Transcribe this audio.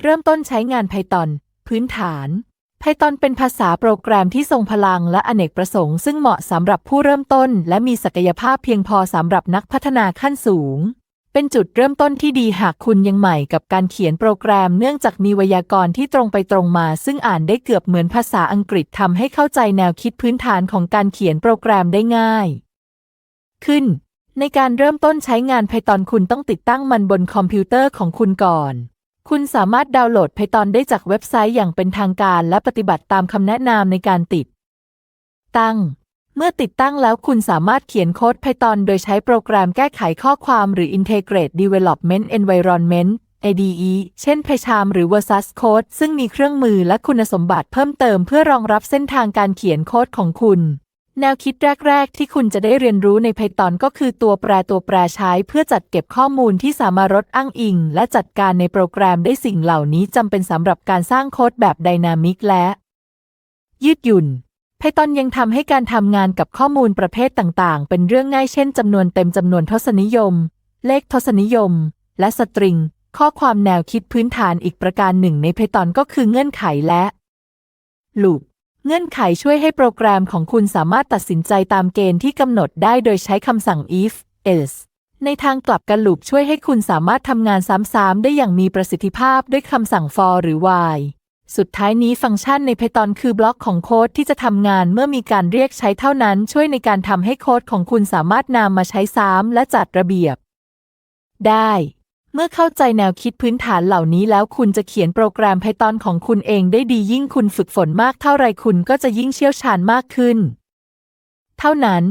เริ่มต้นใช้งาน Python พื้นฐาน Python เป็นภาษาโปรแกรมที่ทรงพลังและอเนกประสงค์ซึ่งเหมาะสำหรับผู้เริ่มต้นและมีศักยภาพเพียงพอสำหรับนักพัฒนาขั้นสูงเป็นจุดเริ่มต้นที่ดีหากคุณยังใหม่กับการเขียนโปรแกรมเนื่องจากมีไวยากรณ์ที่ตรงไปตรงมาซึ่งอ่านได้เกือบเหมือนภาษาอังกฤษทำให้เข้าใจแนวคิดพื้นฐานของการเขียนโปรแกรมได้ง่ายขึ้นในการเริ่มต้นใช้งาน Python คุณต้องติดตั้งมันบนคอมพิวเตอร์ของคุณก่อนคุณสามารถดาวน์โหลด Python ได้จากเว็บไซต์อย่างเป็นทางการและปฏิบัติตามคำแนะนำในการติดตั้งเมื่อติดตั้งแล้วคุณสามารถเขียนโค้ด Python โดยใช้โปรแกรมแก้ไขข้อความหรือ Integrate Development Environment IDE เช่น PyCharm หรือ Versus Code ซึ่งมีเครื่องมือและคุณสมบัติเพิ่มเติมเพื่อรองรับเส้นทางการเขียนโค้ดของคุณแนวคิดแรกๆที่คุณจะได้เรียนรู้ใน Python ก็คือตัวแปรใช้เพื่อจัดเก็บข้อมูลที่สามารถอ้างอิงและจัดการในโปรแกรมได้สิ่งเหล่านี้จำเป็นสำหรับการสร้างโค้ดแบบไดนามิกและยืดหยุ่นPython ยังทำให้การทำงานกับข้อมูลประเภทต่างๆเป็นเรื่องง่ายเช่นจำนวนเต็มจำนวนทศนิยมเลขทศนิยมและสตริงข้อความแนวคิดพื้นฐานอีกประการหนึ่งใน Python ก็คือเงื่อนไขและลูปเงื่อนไขช่วยให้โปรแกรมของคุณสามารถตัดสินใจตามเกณฑ์ที่กำหนดได้โดยใช้คำสั่ง if else ในทางกลับกันลูปช่วยให้คุณสามารถทำงานซ้ำๆได้อย่างมีประสิทธิภาพด้วยคำสั่ง for หรือ whileสุดท้ายนี้ฟังก์ชันใน Python คือบล็อกของโค้ดที่จะทำงานเมื่อมีการเรียกใช้เท่านั้นช่วยในการทำให้โค้ดของคุณสามารถนำมาใช้ซ้ำและจัดระเบียบได้เมื่อเข้าใจแนวคิดพื้นฐานเหล่านี้แล้วคุณจะเขียนโปรแกรม Python ของคุณเองได้ดียิ่งคุณฝึกฝนมากเท่าไรคุณก็จะยิ่งเชี่ยวชาญมากขึ้นเท่านั้น